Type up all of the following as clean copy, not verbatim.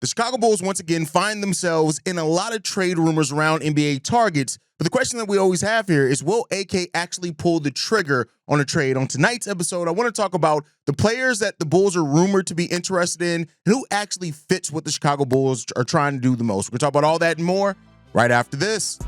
The Chicago Bulls once again find themselves in a lot of trade rumors around NBA targets. But the question that we always have here is, will AK actually pull the trigger on a trade? On tonight's episode, I want to talk about the players that the Bulls are rumored to be interested in and who actually fits what the Chicago Bulls are trying to do the most. We're going to talk about all that and more right after this.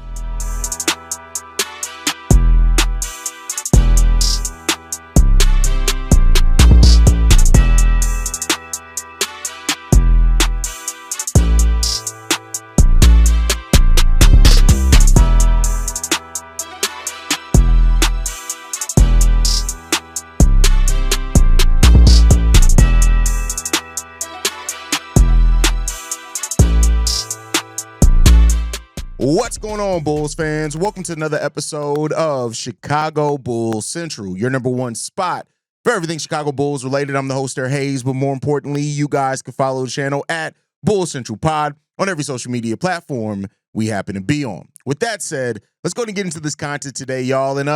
What's going on, Bulls fans? Welcome to another episode of Chicago Bulls Central, your number one spot for everything Chicago Bulls related. I'm the host there, Hayes, but more importantly, you guys can follow the channel at Bulls Central Pod on every social media platform we happen to be on. With that said, let's go and get into this content today, y'all. And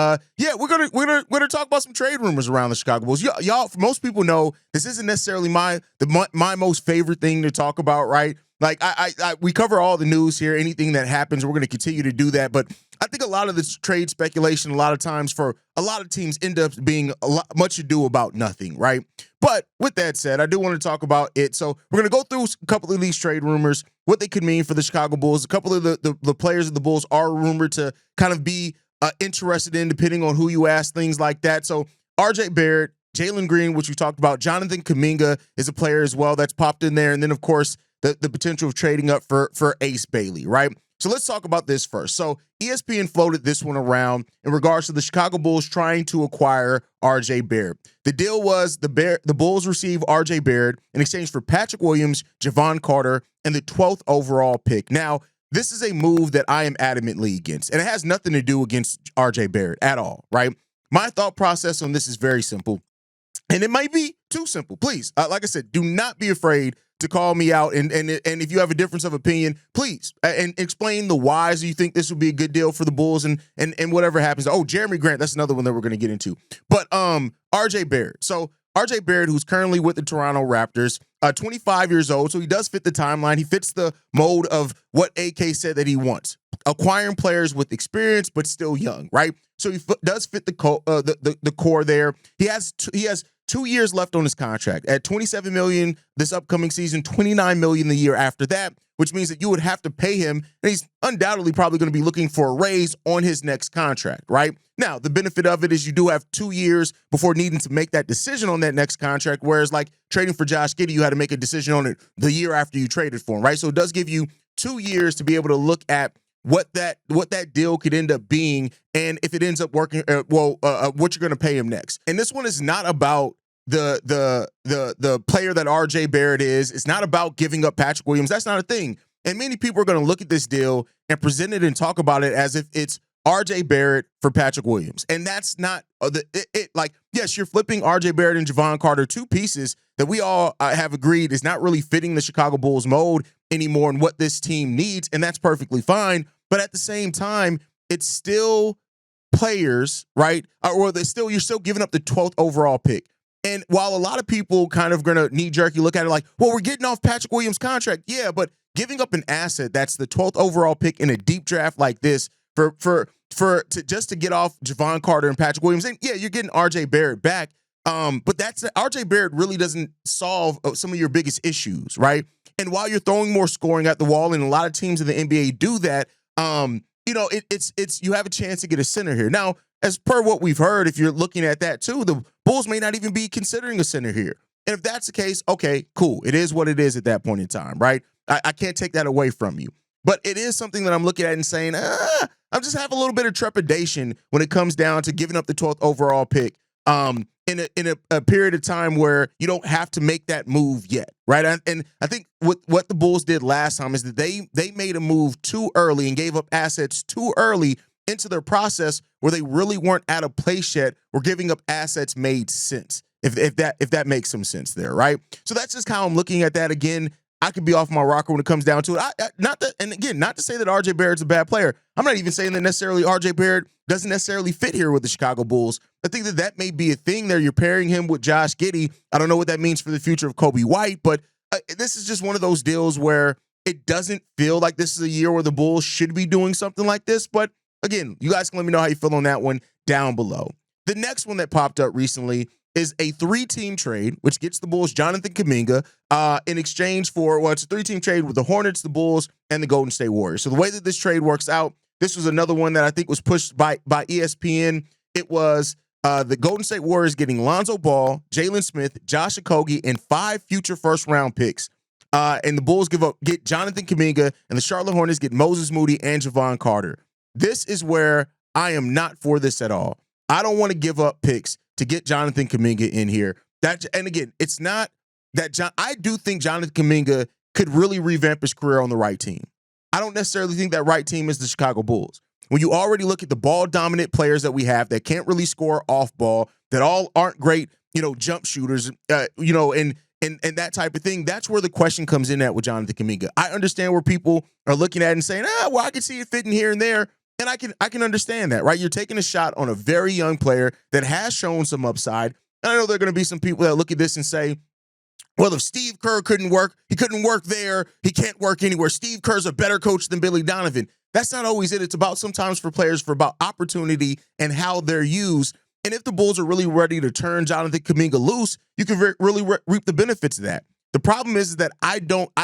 we're gonna talk about some trade rumors around the Chicago Bulls. Y'all, most people know this isn't necessarily my most favorite thing to talk about, right? Like we cover all the news here, anything that happens, we're going to continue to do that. But I think a lot of this trade speculation, a lot of times for a lot of teams, end up being much ado about nothing, right? But with that said, I do want to talk about it. So we're going to go through a couple of these trade rumors, what they could mean for the Chicago Bulls. A couple of the players of the Bulls are rumored to kind of be interested in, depending on who you ask, things like that. So RJ Barrett, Jalen Green, which we talked about, Jonathan Kuminga is a player as well that's popped in there. And then, of course, the potential of trading up for Ace Bailey, right? So let's talk about this first. So ESPN floated this one around in regards to the Chicago Bulls trying to acquire RJ Barrett. The deal was the Bulls receive RJ Barrett in exchange for Patrick Williams, Jevon Carter, and the 12th overall pick. Now, this is a move that I am adamantly against, and it has nothing to do against RJ Barrett at all, right? My thought process on this is very simple, and it might be too simple. Please, like I said, do not be afraid to call me out, and if you have a difference of opinion, please, and explain the whys you think this would be a good deal for the Bulls, and whatever happens. Oh, Jerami Grant, that's another one that we're going to get into. But RJ Barrett. So RJ Barrett, who's currently with the Toronto Raptors, 25 years old, so he does fit the timeline. He fits the mold of what AK said that he wants, acquiring players with experience but still young, right? So he does fit the core there. He has 2 years left on his contract at $27 million this upcoming season, $29 million the year after that, which means that you would have to pay him, and he's undoubtedly probably going to be looking for a raise on his next contract, right? Now, the benefit of it is you do have 2 years before needing to make that decision on that next contract, whereas like trading for Josh Giddey, you had to make a decision on it the year after you traded for him, right? So it does give you 2 years to be able to look at what that deal could end up being, and if it ends up working, what you're going to pay him next. And this one is not about the player that RJ Barrett is. It's not about giving up Patrick Williams. That's not a thing. And many people are going to look at this deal and present it and talk about it as if it's RJ Barrett for Patrick Williams. And that's not like, yes, you're flipping RJ Barrett and Jevon Carter, two pieces that we all have agreed is not really fitting the Chicago Bulls mold anymore and what this team needs. And that's perfectly fine. But at the same time, it's still players, right? Or you're still giving up the 12th overall pick. And while a lot of people kind of going to knee-jerky look at it like, well, we're getting off Patrick Williams' contract. Yeah, but giving up an asset that's the 12th overall pick in a deep draft like this just to get off Jevon Carter and Patrick Williams, and yeah, you're getting RJ Barrett back. But RJ Barrett really doesn't solve some of your biggest issues, right? And while you're throwing more scoring at the wall, and a lot of teams in the NBA do that, it's you have a chance to get a center here. Now, as per what we've heard, if you're looking at that too, the Bulls may not even be considering a center here. And if that's the case, okay, cool. It is what it is at that point in time, right? I can't take that away from you. But it is something that I'm looking at and saying, I just have a little bit of trepidation when it comes down to giving up the 12th overall pick in a period of time where you don't have to make that move yet, right? And I think what the Bulls did last time is that they made a move too early and gave up assets too early into their process where they really weren't at a place yet where giving up assets made sense, if that makes some sense there, right? So that's just how I'm looking at that. Again, I could be off my rocker when it comes down to it. Not to say that RJ Barrett's a bad player. I'm not even saying that necessarily RJ Barrett doesn't necessarily fit here with the Chicago Bulls. I think that may be a thing there. You're pairing him with Josh Giddey. I don't know what that means for the future of Kobe White, but this is just one of those deals where it doesn't feel like this is a year where the Bulls should be doing something like this. But again, you guys can let me know how you feel on that one down below. The next one that popped up recently is a 3-team trade, which gets the Bulls Jonathan Kuminga in exchange for, well, it's a 3-team trade with the Hornets, the Bulls, and the Golden State Warriors. So the way that this trade works out, this was another one that I think was pushed by ESPN. It was the Golden State Warriors getting Lonzo Ball, Jalen Smith, Josh Okogie, and 5 future first-round picks. And the Bulls get Jonathan Kuminga, and the Charlotte Hornets get Moses Moody and Javon Carter. This is where I am not for this at all. I don't want to give up picks to get Jonathan Kuminga in here. And again, it's not that I do think Jonathan Kuminga could really revamp his career on the right team. I don't necessarily think that right team is the Chicago Bulls. When you already look at the ball-dominant players that we have that can't really score off ball, that all aren't great, jump shooters, and that type of thing, that's where the question comes in at with Jonathan Kuminga. I understand where people are looking at it and saying, well, I can see it fitting here and there. And I can understand that, right? You're taking a shot on a very young player that has shown some upside. And I know there are going to be some people that look at this and say, well, if Steve Kerr couldn't work, he couldn't work there, he can't work anywhere. Steve Kerr's a better coach than Billy Donovan. That's not always it. It's about sometimes for players for about opportunity and how they're used. And if the Bulls are really ready to turn Jonathan Kuminga loose, you can really reap the benefits of that. The problem is that I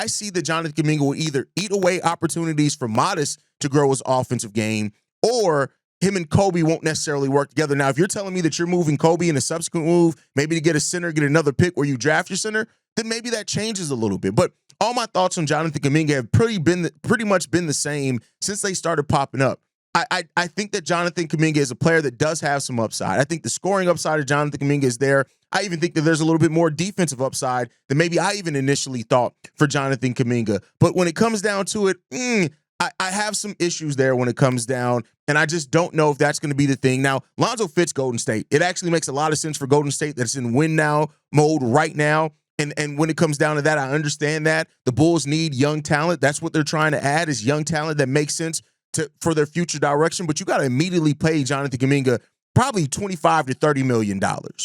see that Jonathan Kuminga will either eat away opportunities for Modest to grow his offensive game, or him and Kobe won't necessarily work together. Now, if you're telling me that you're moving Kobe in a subsequent move, maybe to get a center, get another pick where you draft your center, then maybe that changes a little bit. But all my thoughts on Jonathan Kuminga have pretty much been the same since they started popping up. I think that Jonathan Kuminga is a player that does have some upside. I think the scoring upside of Jonathan Kuminga is there. I even think that there's a little bit more defensive upside than maybe I even initially thought for Jonathan Kuminga. But when it comes down to it, I have some issues there when it comes down, and I just don't know if that's going to be the thing. Now, Lonzo fits Golden State. It actually makes a lot of sense for Golden State that's in win now mode right now. And when it comes down to that, I understand that. The Bulls need young talent. That's what they're trying to add, is young talent that makes sense for their future direction. But you got to immediately pay Jonathan Kuminga probably $25 to $30 million,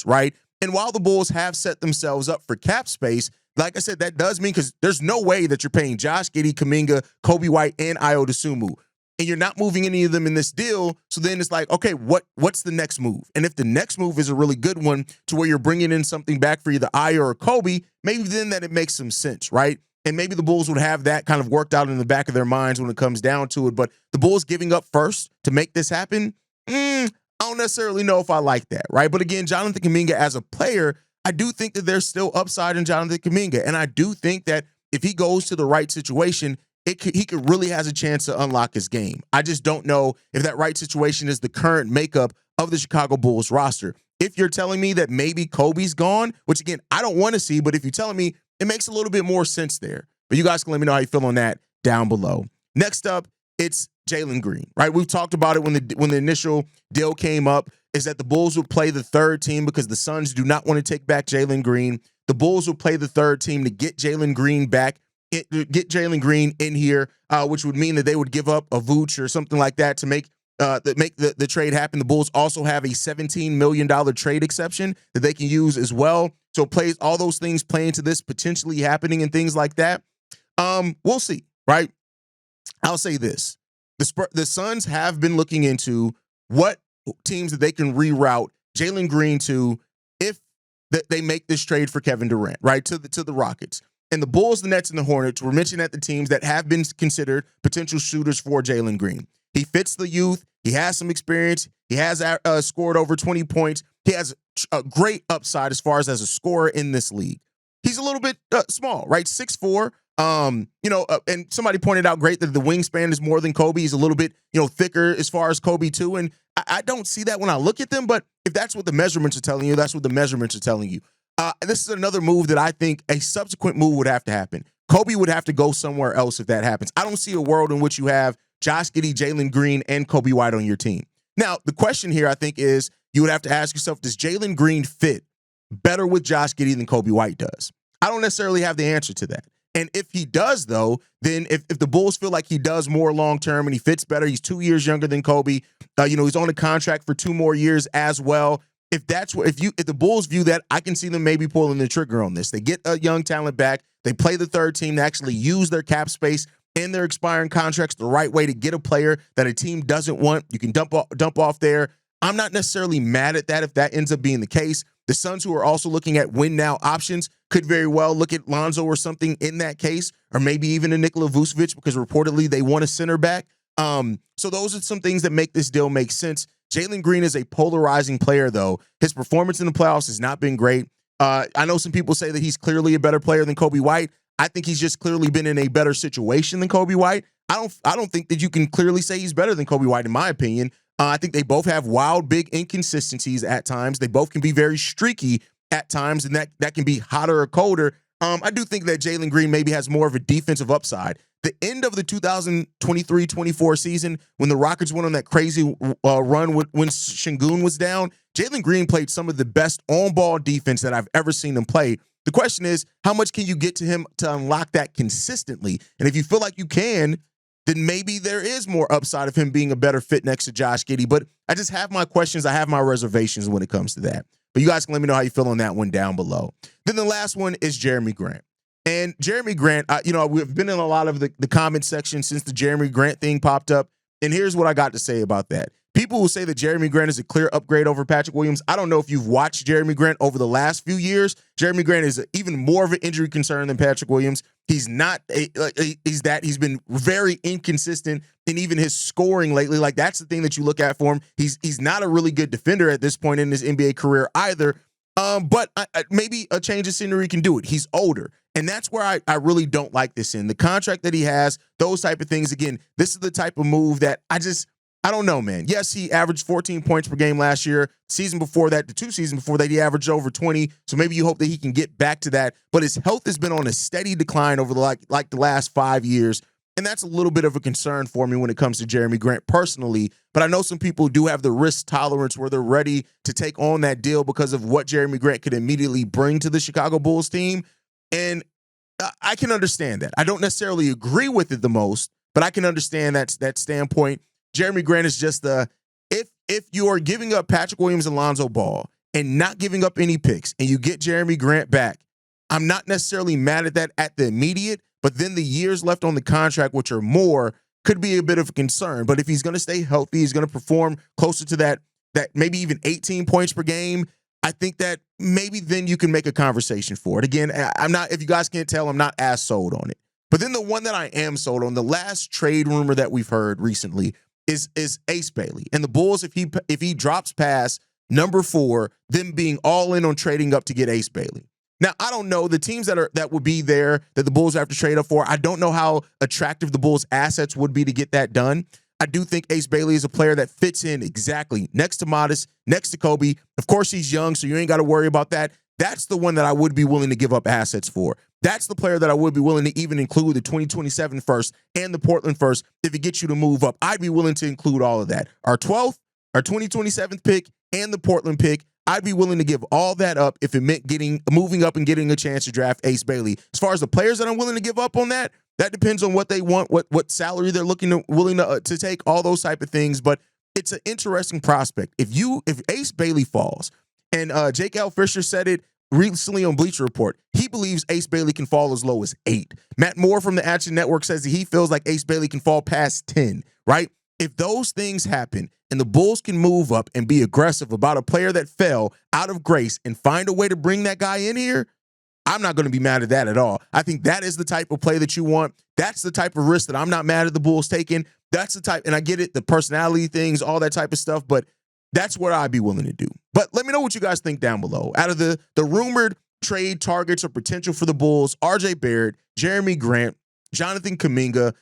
right? And while the Bulls have set themselves up for cap space, like I said, that does mean, because there's no way that you're paying Josh Giddey, Kuminga, Kobe White, and Ayo Dosunmu, and you're not moving any of them in this deal. So then it's like, okay, what's the next move? And if the next move is a really good one to where you're bringing in something back for either Ayo or Kobe, maybe then that it makes some sense, right? And maybe the Bulls would have that kind of worked out in the back of their minds when it comes down to it. But the Bulls giving up first to make this happen, I don't necessarily know if I like that, right? But again, Jonathan Kuminga as a player, I do think that there's still upside in Jonathan Kuminga. And I do think that if he goes to the right situation, he could really has a chance to unlock his game. I just don't know if that right situation is the current makeup of the Chicago Bulls roster. If you're telling me that maybe Kobe's gone, which again, I don't want to see, but if you're telling me it makes a little bit more sense there. But you guys can let me know how you feel on that down below. Next up, it's Jaylen Green, right? We've talked about it when the initial deal came up, is that the Bulls would play the third team because the Suns do not want to take back Jaylen Green. The Bulls would play the third team to get Jaylen Green back, get Jaylen Green in here, which would mean that they would give up a Vooch or something like that to make the trade happen. The Bulls also have a $17 million trade exception that they can use as well. So all those things play into this potentially happening and things like that. We'll see, right? I'll say this. The Suns have been looking into what teams that they can reroute Jaylen Green to if they make this trade for Kevin Durant, right, to the Rockets. And the Bulls, the Nets, and the Hornets were mentioned at the teams that have been considered potential shooters for Jaylen Green. He fits the youth. He has some experience. He has scored over 20 points. He has a great upside as far as a scorer in this league. He's a little bit small, right? 6'4". And somebody pointed out great that the wingspan is more than Kobe. He's a little bit, thicker as far as Kobe too. And I don't see that when I look at them, but if that's what the measurements are telling you, that's what the measurements are telling you. This is another move that I think a subsequent move would have to happen. Kobe would have to go somewhere else if that happens. I don't see a world in which you have Josh Giddey, Jalen Green, and Kobe White on your team. Now, the question here, I think, is you would have to ask yourself, does Jalen Green fit better with Josh Giddey than Kobe White does? I don't necessarily have the answer to that. And if he does, though, then if the Bulls feel like he does more long-term and he fits better, he's 2 years younger than Kobe, he's on a contract for 2 more years as well. if the Bulls view that, I can see them maybe pulling the trigger on this. They get a young talent back. They play the third team to actually use their cap space and their expiring contracts the right way to get a player that a team doesn't want. You can dump off there. I'm not necessarily mad at that if that ends up being the case. The Suns, who are also looking at win now options, could very well look at Lonzo or something in that case, or maybe even a Nikola Vucevic, because reportedly they want a center back. So those are some things that make this deal make sense. Jalen Green is a polarizing player, though. His performance in the playoffs has not been great. I know some people say that he's clearly a better player than Kobe White. I think he's just clearly been in a better situation than Kobe White. I don't think that you can clearly say he's better than Kobe White, in my opinion. I think they both have wild, big inconsistencies at times. They both can be very streaky at times, and that can be hotter or colder. I do think that Jalen Green maybe has more of a defensive upside. The end of the 2023-24 season, when the Rockets went on that crazy run when Şengün was down, Jalen Green played some of the best on-ball defense that I've ever seen him play. The question is, how much can you get to him to unlock that consistently? And if you feel like you can, then maybe there is more upside of him being a better fit next to Josh Giddey. But I just have my questions. I have my reservations when it comes to that. But you guys can let me know how you feel on that one down below. Then the last one is Jerami Grant. And Jerami Grant, we've been in a lot of the comment section since the Jerami Grant thing popped up. And here's what I got to say about that. People will say that Jerami Grant is a clear upgrade over Patrick Williams. I don't know if you've watched Jerami Grant over the last few years. Jerami Grant is even more of an injury concern than Patrick Williams. He's not he's been very inconsistent in even his scoring lately. Like, that's the thing that you look at for him. He's not a really good defender at this point in his NBA career either. But maybe a change of scenery can do it. He's older. And that's where I really don't like this in. The contract that he has, those type of things. Again, this is the type of move that I don't know, man. Yes, he averaged 14 points per game last year. Season before that, the 2 seasons before that, he averaged over 20. So maybe you hope that he can get back to that. But his health has been on a steady decline over the last 5 years. And that's a little bit of a concern for me when it comes to Jerami Grant personally. But I know some people do have the risk tolerance where they're ready to take on that deal because of what Jerami Grant could immediately bring to the Chicago Bulls team. And I can understand that. I don't necessarily agree with it the most, but I can understand that standpoint. Jerami Grant is just if you are giving up Patrick Williams and Lonzo Ball and not giving up any picks and you get Jerami Grant back, I'm not necessarily mad at that at the immediate, but then the years left on the contract, which are more, could be a bit of a concern. But if he's going to stay healthy, he's going to perform closer to that maybe even 18 points per game, I think that maybe then you can make a conversation for it. Again, if you guys can't tell, I'm not as sold on it. But then the one that I am sold on, the last trade rumor that we've heard recently is Ace Bailey. And the Bulls, if he drops past number 4, them being all in on trading up to get Ace Bailey. Now, I don't know the teams that would be there that the Bulls have to trade up for. I don't know how attractive the Bulls' assets would be to get that done. I do think Ace Bailey is a player that fits in exactly next to Modest, next to Kobe. Of course, he's young, so you ain't got to worry about that. That's the one that I would be willing to give up assets for. That's the player that I would be willing to even include the 2027 first and the Portland first if it gets you to move up. I'd be willing to include all of that. Our 12th, our 2027th pick, and the Portland pick. I'd be willing to give all that up if it meant moving up and getting a chance to draft Ace Bailey. As far as the players that I'm willing to give up on that depends on what they want, what salary they're willing to take, all those type of things. But it's an interesting prospect. If Ace Bailey falls, and Jake L. Fisher said it recently on Bleacher Report, he believes Ace Bailey can fall as low as 8. Matt Moore from the Action Network says that he feels like Ace Bailey can fall past 10, right? If those things happen and the Bulls can move up and be aggressive about a player that fell out of grace and find a way to bring that guy in here, I'm not going to be mad at that at all. I think that is the type of play that you want. That's the type of risk that I'm not mad at the Bulls taking. That's the type, and I get it, the personality things, all that type of stuff, but that's what I'd be willing to do. But let me know what you guys think down below. Out of the rumored trade targets or potential for the Bulls, RJ Barrett, Jerami Grant, Jonathan Kuminga,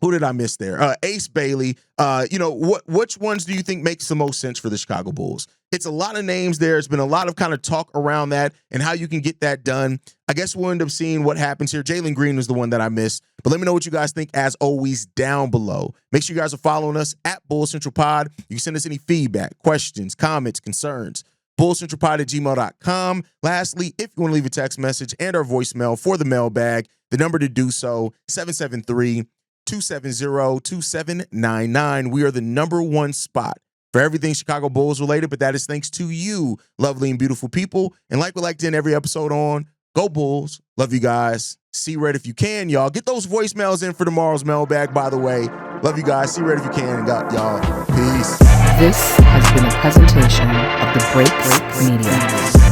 who did I miss there? Ace Bailey. Which ones do you think makes the most sense for the Chicago Bulls? It's a lot of names there. There's been a lot of kind of talk around that and how you can get that done. I guess we'll end up seeing what happens here. Jalen Green was the one that I missed. But let me know what you guys think, as always, down below. Make sure you guys are following us at Bulls Central Pod. You can send us any feedback, questions, comments, concerns. bullcentralpod@gmail.com. Lastly, if you want to leave a text message and our voicemail for the mailbag, the number to do so, 773-270-2799. We are the #1 spot for everything Chicago Bulls related, but that is thanks to you, lovely and beautiful people. And like we like to end every episode on, go Bulls. Love you guys. See Red if you can, y'all. Get those voicemails in for tomorrow's mailbag, by the way. Love you guys. See Red if you can. And y'all, peace. This has been a presentation of the Break Media.